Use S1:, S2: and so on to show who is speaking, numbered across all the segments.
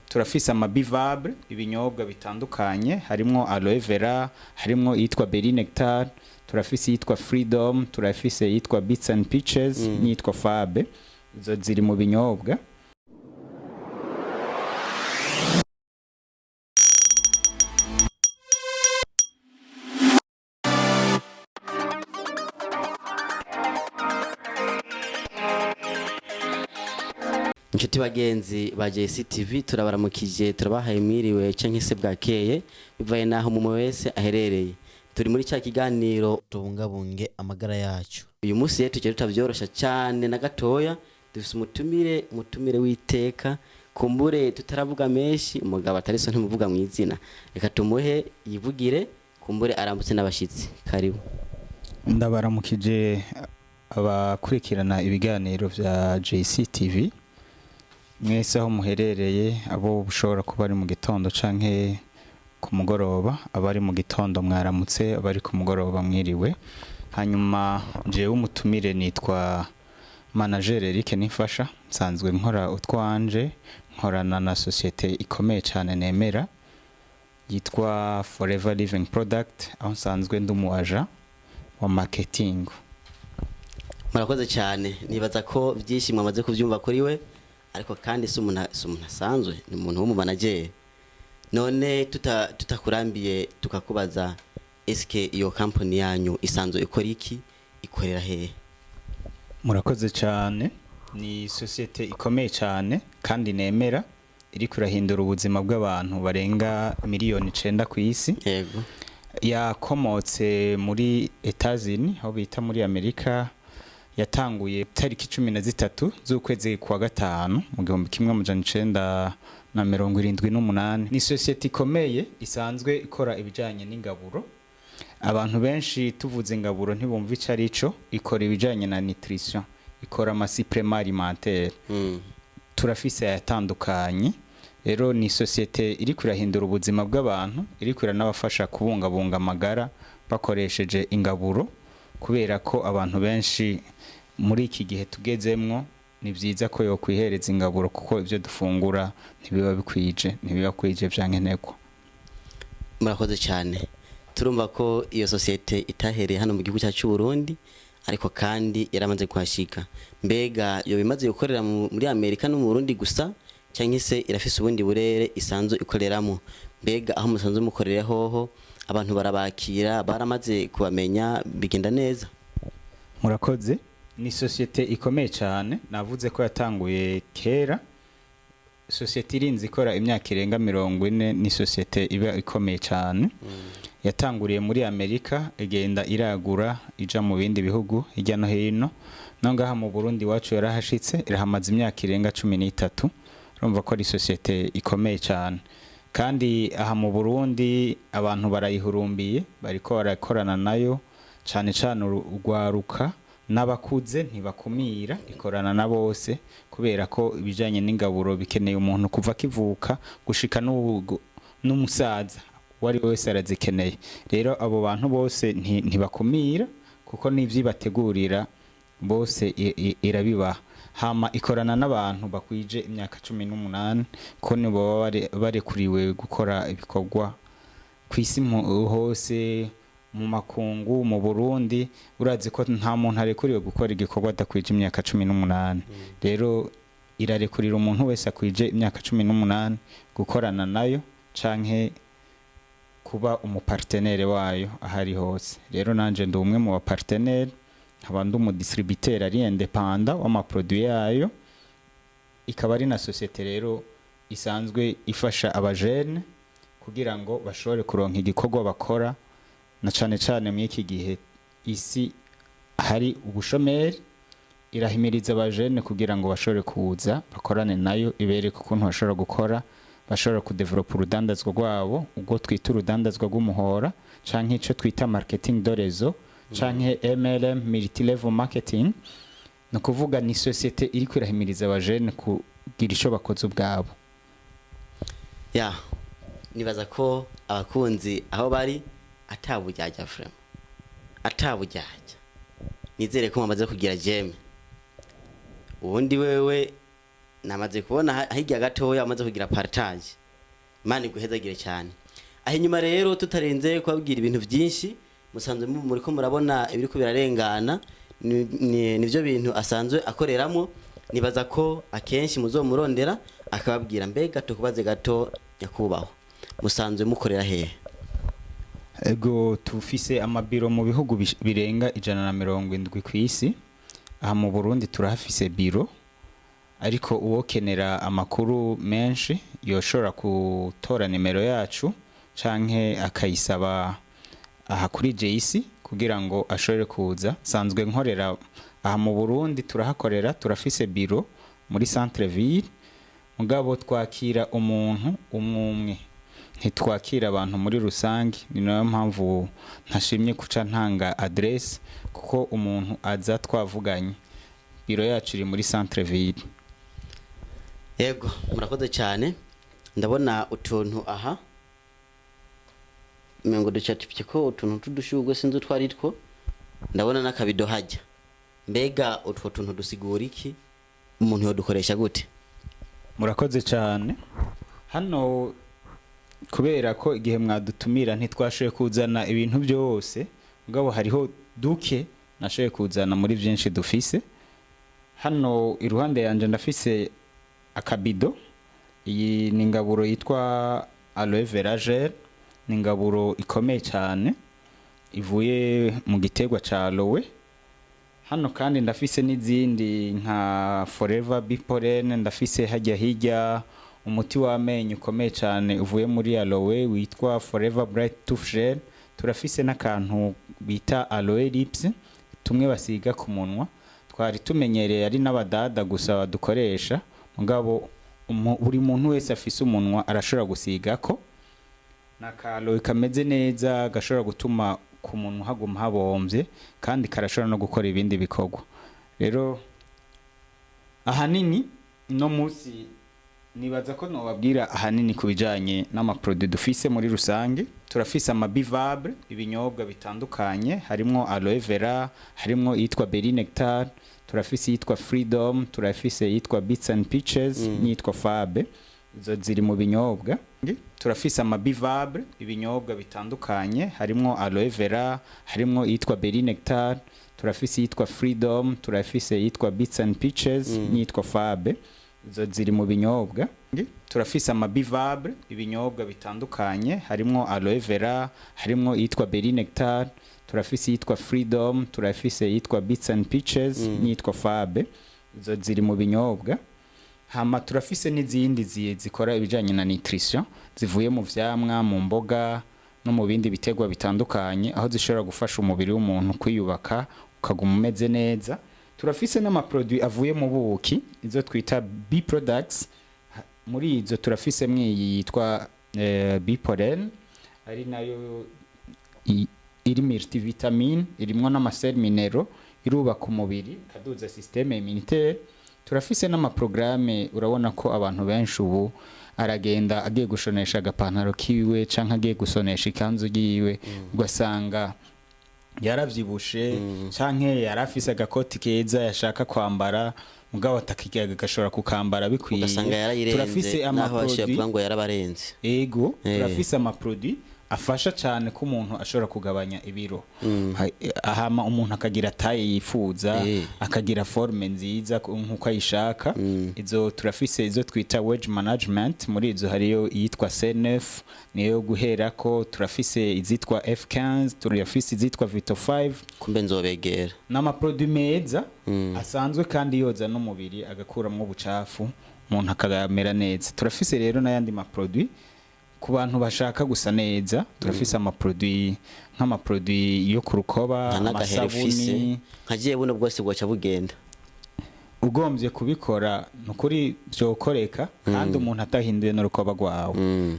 S1: turafise amabivable ibinyobwa bitandukanye harimo aloe vera harimo yitwa berry nectar turafise yitwa freedom turafise yitwa bits and peaches n'yitwa fabe izo ziri mu binyobwa.
S2: Inshuti bagenzi ba JCTV turabaramukije turabahaye mwiriwe canke se bwakeye bivaye naho mu wese aherereye. Turi muri cya kiganiro tubungabunge amagara yacu. Uyu munsi yetu cyo tutavyorosha cyane na gatoya dufise umutumire witeka kumbure tutaravuga menshi umugabo atariso ntimuvuga mu izina reka tumuhe yivugire kumbure arambutse n'abashitsi. Karibu.
S1: Ndabaramukije abakurikirana ibiganiro vya JCTV mwese aho muherereye abo bushobora kuba ari mu gitondo canke ku mugoroba abari mu gitondo mwaramutse abari ku mugoroba mwiriwe. Hanyuma jewe umutumire nitwa manager Eric Nifasha nsanzwe nkora utwanje nkorana na societe ikomeye cyane nemera yitwa Forever Living Product aho nsanzwe ndumuaja wa marketing.
S2: Murakoze cyane nibaza ko byinshi mwamaze kuvyumva kuri we ariko kandi sumuntu asanzwe ni umuntu w'umumanager. None tutakurambiye tukakubaza eske iyo company yanyu isanzwe ikora iki ikorera hehe?
S1: Murakoze cyane ni societe ikomeye cyane kandi nemera iri kurahindura ubuzima bw'abantu barenga miliyoni 9 ku isi.
S2: Yego.
S1: Yakomotse muri Etats-Unis aho bita muri Amerika yatanguye tariki 13 z'ukwezi kwa gatanu mu 1978. Ni societe ikomeye isanzwe ikora ibijanye n'ingaburo. Abantu benshi tuvuze ingaburo ntibumva ico arico ikora ibijanye na nutrition ikora amasupplément alimentaire. Turafise yatandukanye rero ni societe iri kurahindura ubuzima bw'abantu iri kuranabafasha kubungabunga amagara bakoresheje ingaburo kubera ko abantu benshi muri iki gihe tugezemwo ni vyiza ko yo kwihereza ingaburo kuko ivyo dufungura ntibiba kwije vyankeneko.
S2: Murakoze cyane. Turumva ko iyo societe itahereye hano mu gihugu cyacu Burundi ariko kandi yaramaze kwashika. Mbega yo bimaze gukorera muri Amerika no mu Burundi gusa cyangwa se irafise ubundi burere isanzwe ikoreramo? Mbega aho musanzwe mukorera hoho abantu barabakira baramaze kubamenya bigenda neza?
S1: Murakoze. Ni societe ikomeye cyane navuze ko yatanguye kera. Societe irinzi ikora imyaka irenga 40 ni societe iba ikomeye cyane. Yatanguriye muri Amerika igenda iragura ija mu bindi bihugu hirya no hino nongaha mu Burundi wacu yarahashitse irahamaze imyaka irenga 13. Urumva ko ari societe ikomeye cyane kandi aha mu Burundi abantu barayihurumbiye bariko barakorana nayo cyane cyane urwaruka n'abakuze ntibakumira ikorana na bose kubera ko ibijanye n'ingaburo bikeneye umuntu kuva kivuka gushika n'umusaza wari wese arazikeneye. Rero abo bantu bose ntibakumira kuko n'ivyibategurira bose irabibaha. Hama ikorana n'abantu bakwije imyaka 18 ko nibo barekuriwe gukora ibikorwa kwisi hose mu makungu mu Burundi urazi ko nta muntu arekuriwe gukora igikorwa adakwije imyaka 18. Rero irarekurira umuntu wese akwije imyaka 18 gukorana nayo canke kuba umupartenere wayo ahari hose. Rero nanje ndi umwe mu bapartenere nkaba mu distributeur ari independant wa produit yayo ikaba ari na societe rero isanzwe ifasha abajene kugira ngo bashobore kuronka igikorwa bakora na cane cane mu iki gihe isi hari ubushomeri. Irahimiriza abajene kugira ngo bashobore kuza bakorane nayo ibereke ukuntu bashobora gukora bashobora kudevelopa urudandazwa rwabo ubwo twita urudandazwa rw'umuhora canke ico twita marketing de réseau canke MLM multi level marketing. No kuvuga ni societe iri kwirahimiriza abajene kugira ico bakoze ubwabo.
S2: Nibaza ko abakunzi aho bari atabujyaja frame atabujyaja nizere ko mwamaze kugira jeme ubundi wewe namaze kubona hirya gatoya amaze kugira partage Imana iguhezagire cyane aho inyuma rero tutarenze kubabwira ibintu byinshi musanzwe muri ko murabona ibiri ko birarengana nivyo bintu asanzwe akoreramo nibaza ko akenshi muzomurondera akababwira mbega tukubaze gato nyakubaho musanzwe mukorera hehe
S1: ego tufise amabiro mu bihugu birenga 170 kw'isi aha mu Burundi turahafise biro ariko uwokenera amakuru menshi yoshora gutora nimero yacu canke akayisaba aha kuri JC kugira ngo ashobore kuza sanzwe nkorera aha mu Burundi turahakorera turafise biro muri centre ville mugabo twakira umuntu umwe ntitwakira abantu muri rusange ni nayo mpamvu ntashimye kuca ntanga adresse kuko umuntu aza twavuganye biro yacu iri muri centre ville
S2: yego murakoze cyane ndabona utuntu aha mengo ducyatifike ko utuntu tudushugwe sinzi twari two ndabona nakabido hajya mbega utwo tuntu dusigura iki umuntu yodukoresha gute
S1: murakoze cyane hano kubera ko igihe mwadutumira ntitwashoye kuzana ibintu byose ngabo hariho duke nashoye kuzana muri byinshi dufise hano iruhande yanje ndafise akabido iyi ni ingaburo yitwa aloe vera gel ni ingaburo ikomeye cyane ivuye mu gitegwa ca aloe hano kandi ndafise n'izindi nka forever bipollen ndafise hajya hirya umuti w'amenyo ukomeye cyane uvuye muri aloe witwa forever bright tooth gel turafise n'akantu bita aloe lips tumwe basiga ku munwa twari tumenyereye ari n'abadada gusa badukoresha mugabo buri muntu wese afise umunwa arashobora gusigako nakalo kameze neza gashobora gutuma ku muntu haguma habomvye kandi karashobora no gukora ibindi bikorwa rero ahanini no musi nibaza ko nobabwira ahanini kubijanye n'amaproduit dufise muri rusange turafise amabivable ibinyobwa bitandukanye harimo aloe vera harimo yitwa berry nectar turafise yitwa freedom turafise yitwa bits and peaches nitwa fabe izo ziri mu binyobwa turafise amabivable ibinyobwa bitandukanye harimo aloe vera harimo yitwa berry nectar turafise yitwa freedom turafise yitwa bits and peaches nitwa fabe izo ziri mu binyobwa turafise amabivable ibinyobwa bitandukanye harimo aloe vera harimo yitwa berry nectar turafise yitwa freedom turafise yitwa bits and peaches nitwa fabe izo ziri mu binyobwa hama turafise n'izindi zikora ibijanye na nutrition zivuye mu vyamwa mu mboga no mu bindi bitegwa bitandukanye aho zishobora gufasha umubiri w'umuntu kwiyubaka ukaguma umeze neza turafise n'amaproduit avuye mu buki izo twita bee products muri izo turafise mwiyi yitwa bee pollen ari nayo iri multivitamin irimwo n'amasel minero irubaka umubiri kaduza systeme immunitaire turafise n'amaprograme urabona ko abantu benshi ubu aragenda agiye gushonesha agapantaro kiwe canke agiye gusonesha ikanzu yiwe ugasanga yaravyibushe canke yarafise agakoti keza yashaka kwambara mugabo atakigaga gashobora kukambara bikwiye
S2: ugasanga yarayirenze naho ashobora ngo yarabarenze
S1: ego turafise amaproduit afasha cyane ko umuntu ashobora kugabanya ibiro ahama umuntu akagira taye yifuza akagira forme nziza nkuko ayishaka izo turafise izo twita weight management muri izo hariyo yitwa C9 niyo guhera ko turafise izitwa F15 turafise izitwa Vito 5
S2: kumbe nzobegera
S1: n'amaproduit meza asanzwe kandi yoza n'umubiri agakuramwo ubucafu umuntu akagamera neza turafise rero n'ayandi maproduit ku bantu bashaka gusa neza turafise amaproduit nk'amaproduit yo kurukoba amasabuni
S2: nkagiye buno bwose bwaca bugenda
S1: ugombye kubikora nukuri byokoreka kandi umuntu atahinduye n'urukoba rwawe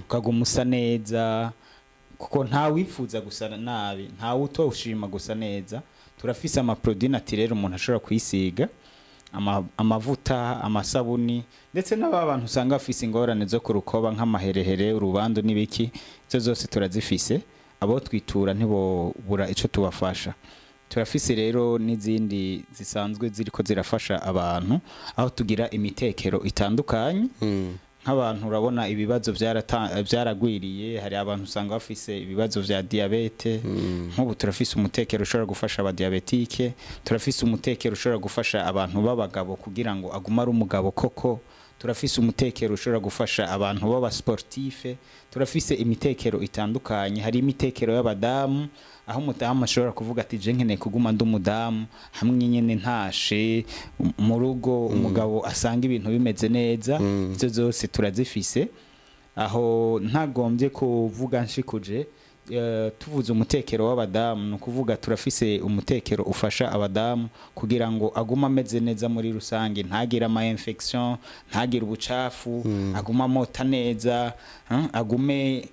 S1: ukaguma usa neza kuko nta wifuza gusa nabi nta utoshima gusa neza turafise amaproduit naturel umuntu ashobora kwisiga amavuta amasabuni ndetse n'abantu usanga bafise ingorane zo kurukoba nk'amaherehere urubando n'ibiki izo zose turazifise abo twitura ntibobura ico tubafasha turafise rero n'izindi zisanzwe ziriko zirafasha abantu aho tugira imitekero itandukanye nk'abantu urabona ibibazo byaragwiriye hari abantu usanga bafise ibibazo vya diabete nk'ubu turafise umutekero ushobora gufasha abadiabetike turafise umutekero ushobora gufasha abantu b'abagabo kugira ngo aguma ari umugabo koko turafise umutekero ushobora gufasha abantu b'aba sportife turafise imitekero itandukanye hari imitekero y'abadamu aho umudamu ashobora kuvuga ati je nkeneye kuguma ndi umudamu hamwe nyene ntashe mu rugo umugabo asanga ibintu bimeze neza izo zose turazifise aho ntagombye kuvuga nshikuje tuvuze umutekero w'abadamu no kuvuga turafise umutekero ufasha abadamu kugira ngo aguma ameze neza muri rusange ntagira ama infection ntagira ubucafu aguma mota neza agume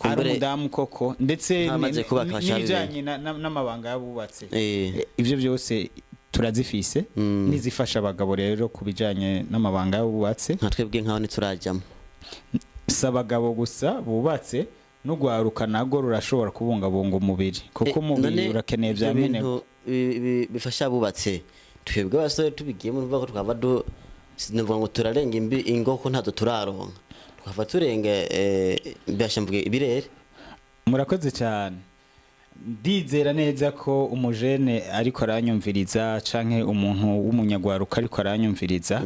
S1: ari umudamu koko ndetse n'ibijanye n'amabanga yabubatse ivyo byose turazifise nizifasha abagabo rero kubijanye n'amabanga yabubatse
S2: nka twebwe nkaho niturajamo
S1: sabagabo gusa bubatse no gwaruka nago rurashobora kubungabunga umubiri kuko umubiri urakeneye bya mene
S2: bifasha abubatse twebwe abasore tubigiyemo nuvuga ko twava sinavuga ngo turarenga ingo ko ntazo turaronka twava turenga byashambuye ibirere.
S1: Murakoze cyane ndizera neza ko umujene ariko aranyumviriza canke umuntu w'umunyagwaruka ariko aranyumviriza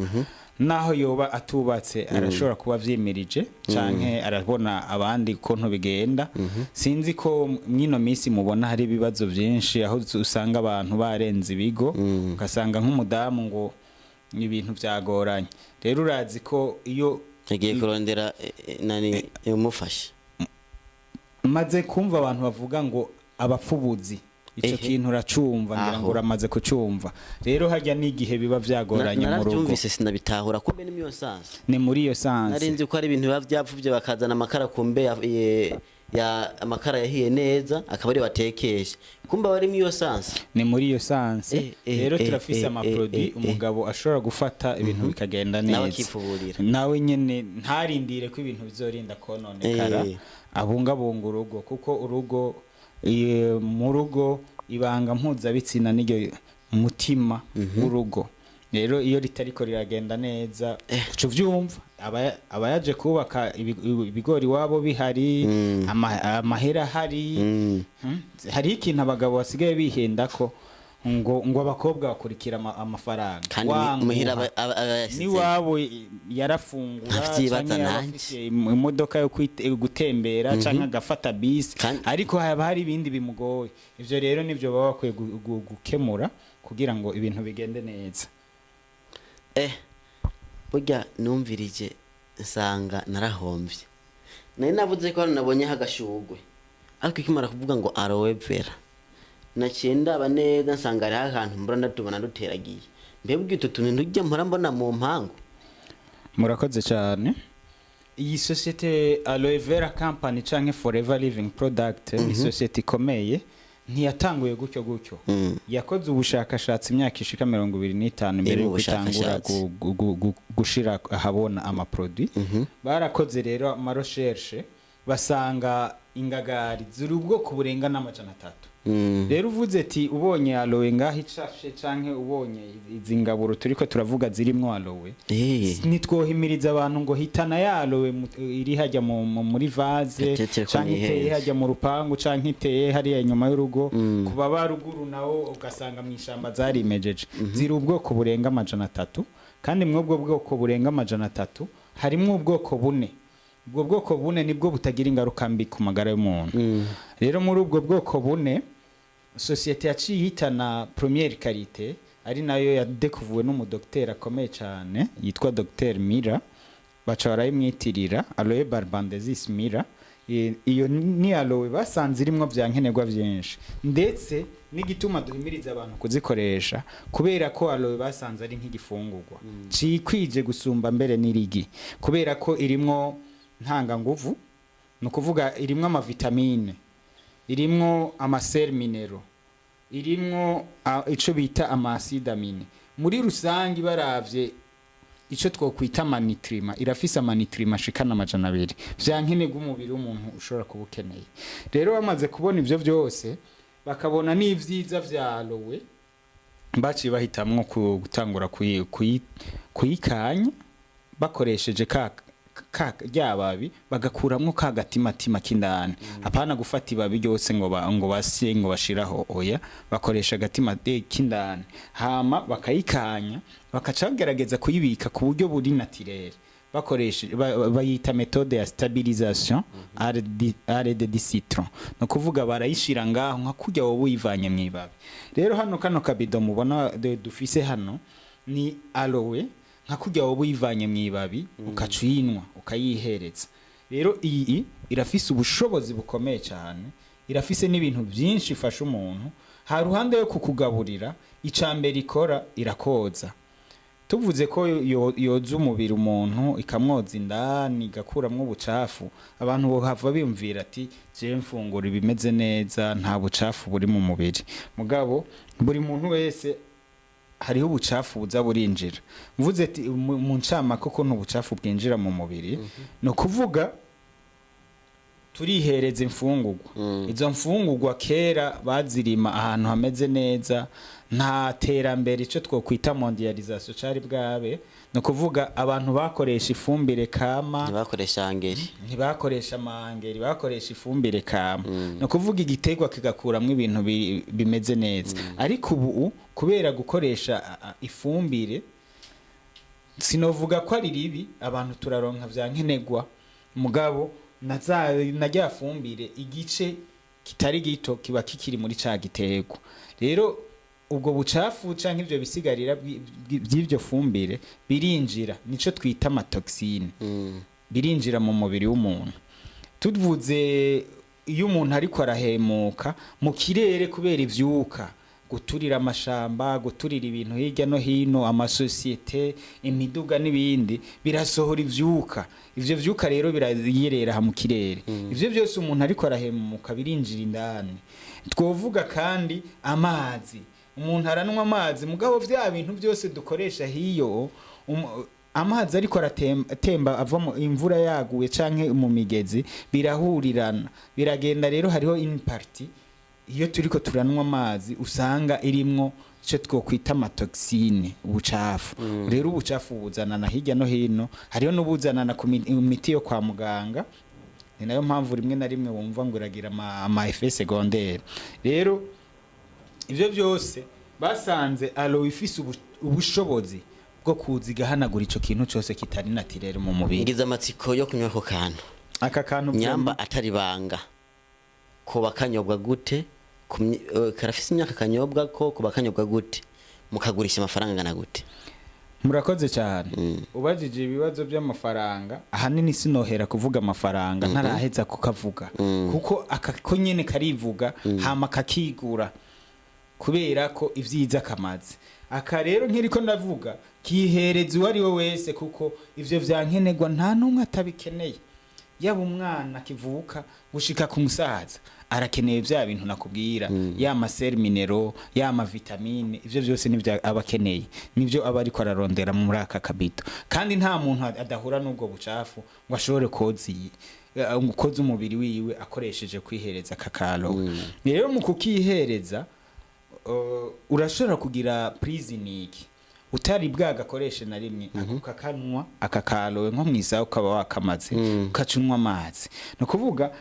S1: naho yoba atubatse arashobora kuba vyimirije canke arabona abandi ko ntubigenda sinzi ko mwino misi mubona hari ibibazo byinshi aho usanga abantu barenze ibigo ugasanga nk'umudamu ngo ibintu byagoranye rero urazi ko iyo
S2: yagiye kurondera nani umufasha
S1: maze kumva abantu bavuga ngo abapfubuzi ico kintu uracumva ngira ngo uramaze kucumva rero hajya n'igihe biba vyagoranye mu rugo
S2: naravyumvise sinabitahura kumbe ni sanse
S1: ni muri iyo sanse
S2: narinzi ko ari ibintu biba vyapfuvye bakazana amakara kumbe ya amakara yahiye neza akaba ari batekesha kumbe bari mu iyo sanse
S1: ni muri iyo sanse rero turafise ama produit umugabo ashobora gufata ibintu bikagenda neza nawe nyene ntarindire ko ibintu bizorinda kononekara abungabunga urugo kuko urugo mu rugo ibanga mpuzabitsina n'iryo mutima w'urugo rero iyo ritariko riragenda neza uco vyumva abayaje kubaka ibigori wabo bihari amahera hari hari ikintu abagabo basigaye bihenda ko ngo abakobwa bakurikira amafaranga ni wabo yarafungura canke imodoka yo gutembera canke agafata bisi ariko haba hari ibindi bimugoye ivyo rero nivyo baba bakwiye gukemura kugira ngo ibintu bigende neza.
S2: Burya numvirije nsanga narahomvye nari navuze ko nabonye hagashugwe ariko ikimara kuvuga ngo aloe vera naciye ndaba neza nsanga ari ahantu mbura ndatubona duteragiye mbebwe ito tuntu ntujya mpora mbona mu mpangu.
S1: Murakoze cyane. Iyi societe Aloe Vera Company canke Forever Living Product ni societe ikomeye ntiyatanguye gutyo yakoze ubushakashatsi imyaka ishika 25 mbere yo gutangura gushira ahabona ama produit barakoze rero ama recherche basanga ingagari ziri ubwoko burenga n'amajana 3 rero uvuze ati ubonye aloe ngaho icafye canke ubonye izi ngaburo turiko turavuga zirimwo aloe nitwohimiriza abantu ngo hitana ya aloe iri hajya muri vase canke iteye hajya mu rupangu canke iteye hariya inyuma y'urugo kuba baruguru nawo ugasanga mwishamba zarimejeje ziri ubwoko burenga amajana 3 kandi mwobwo bwoko burenga amajana 3 harimo ubwoko bune ubwo bwoko bune nibwo butagira ingaruka mbi ku magara y'umuntu rero muri ubwo bwoko bune societe yaciye hitana première qualité ari nayo yadekuvuwe n'umudokiteri akomeye cyane yitwa Dr Mira baca barayimwitirira Aloe barbandensis Mira iyo ni aloe basanze irimo byankenerwa byinshi ndetse n'igituma duhimiriza abantu kuzikoresha kubera ko aloe basanze ari nk'igifungurwa cikwije gusumba mbere n'irigi kubera ko irimo ntanga nguvu no kuvuga irimwe ama vitamine irimwo ama sel minero irimwo ico bita ama acide amine muri rusangi baravye ico twokwita amanitrima irafise amanitrima shikana amajana 2 vyankenerwa umubiri w'umuntu ushobora kubukeneye rero bamaze kubona ivyo byose bakabona n'ivyiza vya aloe baciye bahitamwo gutangura kuyikanya bakoresheje ryababi bagakuramwo ka gatimatima k'indani apana gufata ibabi ryose ngo basi ngo bashiraho oya bakoresha agatima k'indani hama bakayikanya bakaca bagerageza kuyibika ku buryo buri naturel bakoresha bayita méthode ya stabilisation arrêt de citron no kuvuga barayishira ngaho nka kujya wowe uyivanye mwibabi rero hano kano kabido mubona dufise hano ni aloe nka kujya wowe uyivanye mwibabi ukacuyinwa ukayihereza rero iyi irafise ubushobozi bukomeye cyane irafise n'ibintu byinshi ifasha umuntu ha ruhande yo kukugaburira icambere ikora irakoza tuvuze ko yoza umubiri umuntu ikamwoza indani igakuramwo ubucafu abantu bo hava bimvira ati je mfungura ibimeze neza nta bucafu buri mu mubiri mugabo buri muntu wese hariho ubucafu buza burinjira mvuze ati mu ncama koko ntubucafu bwinjira mu mubiri no kuvuga turihereza imfungurwa izo mfungurwa kera bazirima ahantu hameze neza nta terambere ico twokwita mondialisation cari bwabe no kuvuga abantu bakoresha ifumbire kama
S2: ntibakoresha angeri
S1: ntibakoresha amangeri bakoresha ifumbire kama no kuvuga igiterwa kigakuramwo ibintu bimeze neza ariko ubu kubera gukoresha ifumbire sinovuga ko ari ribi abantu turaronka vya nkenegwa mugabo najya fumbire igice kitari gito kiba kikiri muri ca giterwa rero ubwo bucafu canke ivyo bisigarira by'ivyo fumbire birinjira nico twita amatoxine birinjira mu mubiri w'umuntu tuvuze iyo umuntu ariko arahemuka mu kirere kubera ivyuka guturira amashamba guturira ibintu hirya no hino amasosiyete imiduga n'ibindi birasohora ivyuka ivyo vyuka rero birayerera mu kirere ivyo byose umuntu ariko arahemuka birinjira indani twovuga kandi amazi umuntu aranwa amazi mugabo vya bintu byose dukoresha hiyo amazi ariko aratemba ava mu imvura yaguye canke mu migezi birahurirana biragenda rero hariho in party iyo turiko turanwa amazi usanga irimwo cyo twokwita amatoxine ubucafu rero ubucafu buzanana hirya no hino hariho n'ubuzanana ku miti yo kwa muganga ni nayo mpamvu rimwe na rimwe wumva ngo iragira ama effets secondaires rero ivyo byose basanze aloe ifise ubushobozi bwo kuzigahanagura ico kintu cyose kitari naturel mu mubiri
S2: ngize amatsiko yo kunywa ko kantu
S1: aka kantu
S2: nyamba atari banga ko bakanyobwa gute karafise imyaka kanyobwa ko bakanyobwa gute mukagurisha amafaranga ngana gute
S1: murakoze cyane ubajije ibibazo by'amafaranga ahanini sinohera kuvuga amafaranga ntaraheza kukavuga kuko akako nyene karivuga hama kakigura kubera ko ivyiza kamaze aka rero nkiriko ndavuga kihereza uwari we wese kuko ivyo vyankenerwa nta numwe atabikeneye yaba umwana kivuka gushika ku musaza arakeneye vya bintu nakubwira ya maseri minero ya vitamine ivyo byose nivyo abakeneye nivyo aba ariko ararondera muri aka kabito kandi nta muntu adahura n'ubwo bucafu ngo ashobore koza umubiri wiwe akoresheje kwihereza kakalo rero mu kukihereza urashobora kugira prisiniki utari bwagakoreshe na rimwe akakanwa akakalowe nko mwiza ukaba wakamaze ukacunwa amazi no kuvuga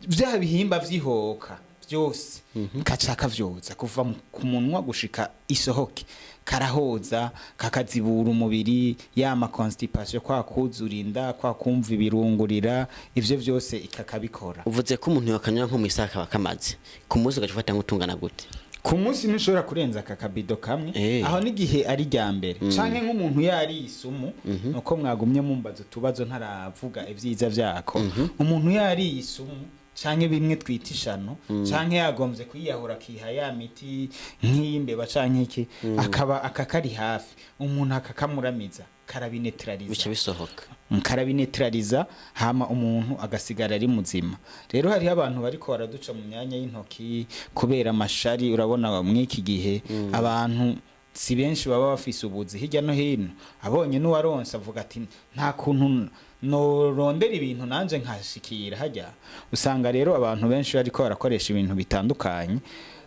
S1: vya bihimba vyihoka byose kacaka vyoza kuva ku munwa gushika isohoke karahoza kakazibura umubiri yama constipation kwa kuzurinda kwa kumva ibirungurira ivyo byose ikakabikora
S2: uvuze ko umuntu yakanywa nko mwisaka bakamaze ku munsi ugafata nk'utungana gute
S1: ku munsi nishobora kurenza akabido kamwe aho n'igihe ari ryambere canke nk'umuntu yari isumu nuko mwagumye mumbaza tubazo ntaravuga ivyiza vyako umuntu yari isumu canke bimwe twita ishano canke yagomvye kwiyahura kiha ya miti nk'imbeba canke iki akaba akakari hafi umuntu akakamuramiza karabinetraliza
S2: bice bisohoka
S1: karabinetraliza hama umuntu agasigara ari muzima rero hari abantu bariko baraduca mu myanya y'intoki kubera amashari urabona mwiki gihe abantu si benshi baba bafise ubuzi hirya no hino abonye n'uwaronse avuga ati nta kuntu no rondera ibintu nanje nkashikira hajya usanga rero abantu benshi bariko barakoresha ibintu bitandukanye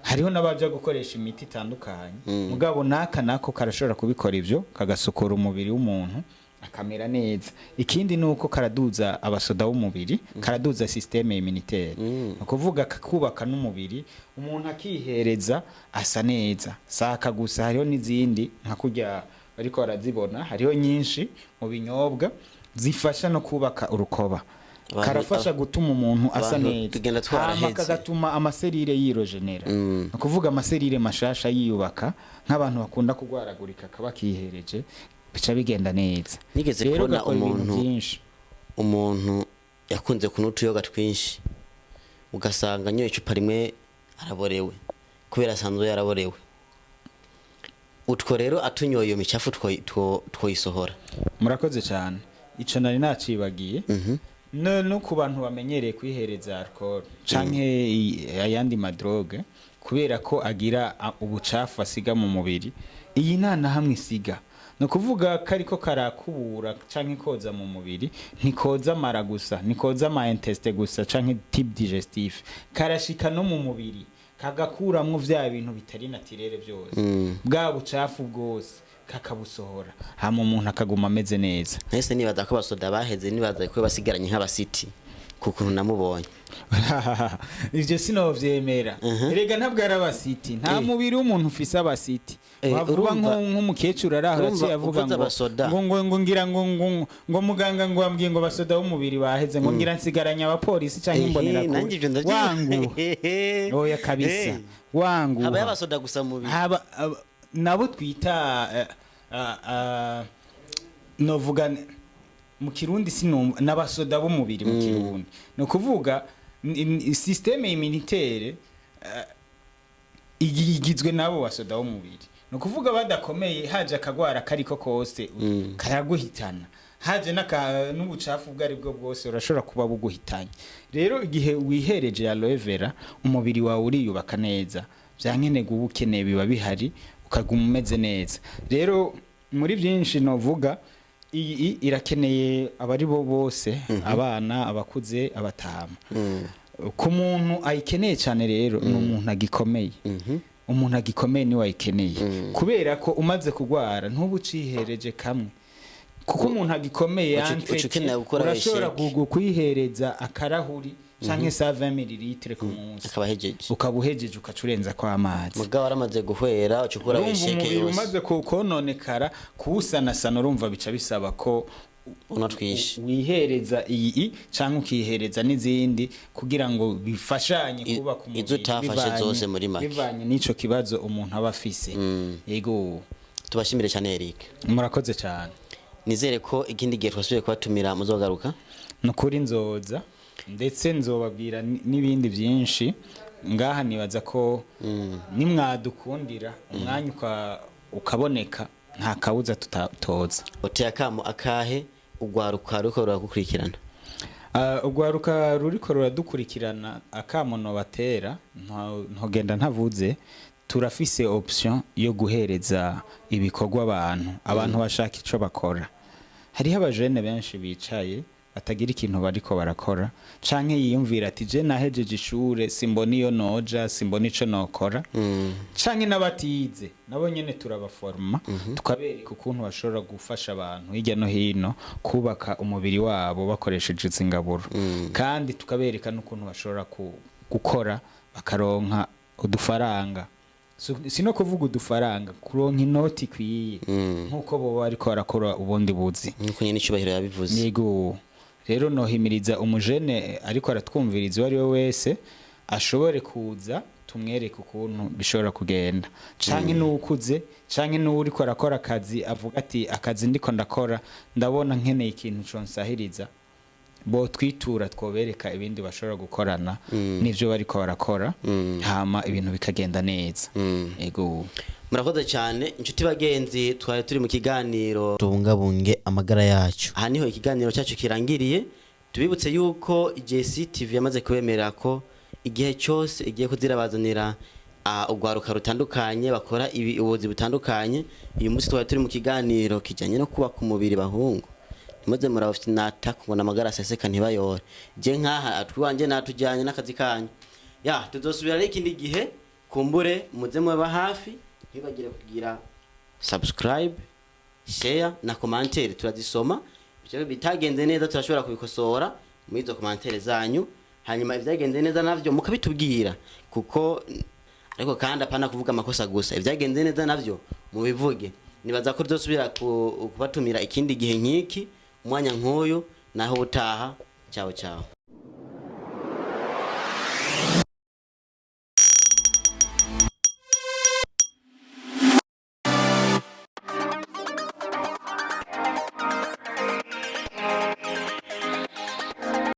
S1: hariho n'abaje gukoresha imiti itandukanye mugabo nako karashobora kubikora ivyo kagasukura umubiri w'umuntu akamera neza. Ikindi nuko karaduza abasoda w'umubiri, karaduza systeme immunitaire. Ukuvuga kakubaka n'umubiri, umuntu akihereza asa neza. Saka gusa hariho n'izindi nka kurya bariko barazibona, hariho nyinshi mu binyobwa zifasha no kubaka urukoba. Karafasha gutuma umuntu asa neza. Hama kagatuma amaserire yirogenera. Ukuvuga amaserire mashasha yiyubaka nk'abantu bakunda kugwaragurika kabakihereje bica bigenda neza.
S2: Nigeze kubona umuntu yakunze kunywa utuyoga twinshi ugasanga nyoye icupa rimwe araborewe kubera asanzwe yaraborewe. Utwo rero atunyoye iyo micafu twoyisohora.
S1: Murakoze cyane. Ico nari nacibagiye. No ku bantu bamenyereye kwihereza alcool canke ayandi madroge kubera ko agira ubucafu asiga mu mubiri. Iyi nana hamwe isiga no kuvuga kariko karakubura canke koza mu mubiri ntikoza mara gusa nikoza ama intestin gusa canke type digestif karashika no mu mubiri kagakuramwo vya bintu bitari naturere byose bwa bucafu bwose kakabusohora hama umuntu akaguma ameze neza.
S2: Nese nibaza ko basoda baheze nibaza ko basigaranye nk'abasiti kuko namubonye
S1: ivyo sinovyemera. Erega ntabwo ari abasiti nta mubiri w'umuntu ufise abasiti. Bavuga nk'umukecuru araho yaciye avuga ngo ngira ngo muganga ngo ambwiye ngo basoda w'umubiri baheze ngo ngira nsigaranye abapolisi canke imbonera ko wangu oya kabisa wangu
S2: aba yabasoda gusa mu mubiri
S1: nabo twita novuga mu Kirundi sinumva n'abasoda bo mubiri mu Kirundi no kuvuga systeme immunitaire igizwe nabo basoda bo mubiri no kuvuga badakomeye haje akagwara kariko kose karaguhitana haje n'ubucafu bwari bwo bwose urashobora kuba buguhitanye. Rero igihe wihereje aloe vera umubiri wawe uriyubaka neza byankene gubukeneye biba bihari ukaguma umeze neza. Rero muri byinshi novuga iyi irakeneye abari bo bose abana abakuze abatama ku muntu ayikeneye cyane. Rero ni umuntu agikomeye umuntu agikomeye ni wayikeneye kubera ko umaze kugwara ntubucihereje kamwe kuko umuntu agikomeye urashobora kwihereza akarahuri canke 20 ml ku munsi ukabuhejeje ukacurenza kwa amazi
S2: mugabo aramaze guhwera ucukura wisheke yose
S1: umaze kononekara kusanasana urumva bica bisaba ko
S2: unatwishe
S1: wihereza iyi canke ukihereza n'izindi kugira ngo bifashanye kuba ku mubiri
S2: izutafashe zose muri make
S1: bivanye n'ico kibazo umuntu aba afise. Yego
S2: tubashimire cyane Eric.
S1: Murakoze cyane.
S2: Nizere ko ikindi gihe twasubiye kubatumira muzogaruka
S1: nukuri nzoza ndetse nzobabwira n'ibindi byinshi ngaha nibaza ko nimwadukundira umwanya ukaboneka nta kabuza tutatoza.
S2: Oteye akamo akahe ugwaruka ruko ruragukurikirana?
S1: Ugwaruka ruriko ruradukurikirana akamo no batera ntogenda ntavuze turafise option yo guhereza ibikorwa abantu bashaka ico bakora. Hariho abajene benshi bicaye batagira ikintu bariko barakora canke yiyumvira ati je nahejeje ishure simbona iyo noja simbona ico nokora canke nabatize nabo nyene turabaforma tukabereka ukuntu bashobora gufasha abantu hirya no hino kubaka umubiri wabo bakoresheje Ingaburo kandi tukabereka n'ukuntu bashobora gukora bakaronka udufaranga. Sino kuvuga udufaranga kuronka inoti kwiye nkuko bo bariko barakora ubundi buzi
S2: nkuko nyene icubahiro yabivuze.
S1: Yego rero nohimiriza umujene ariko aratwumviriza wari we wese ashobore kuza tumwereke ukuntu bishobora kugenda canke n'ukuze canke n'uri ko arakora akazi avuga ati akazi ndiko ndakora ndabona nkeneye ikintu consahiriza bo twitura twobereka ibindi bashobora gukorana n'ivyo bariko barakora hama ibintu bikagenda neza. Yego
S2: murakoze cyane inshuti bagenzi twari turi mu kiganiro tubungabunge amagara yacu. Aha niho ikiganiro cyacu kirangiriye. Tubibutse yuko JC TV yamaze kubemera ko igihe cyose igiye kuzirabazanira ugwaruka rutandukanye bakora ubuzi butandukanye. Uyu munsi twari turi mu kiganiro kijanye no kuba ku mubiri bahungu muze murabafite nata kubona amagara aseseka ntibayore je nkaha atwanje natujyanye n'akazi kanyu ya tuzosubira ikindi gihe kumbure muze mube hafi, ntibagire kugira subscribe, share na commentaire, turazisoma. Ibyo bitagenze neza turashobora kubikosora muri izo commentaire zanyu, hanyuma ibyagenze neza navyo mukabitubwira, kuko ariko kandi apana kuvuga amakosa gusa, ibyagenze neza navyo mubivuge. Nibaza ko tuzosubira kubatumira ikindi gihe nkiki, umwanya nk'uyu, naho utaha. Ciao ciao.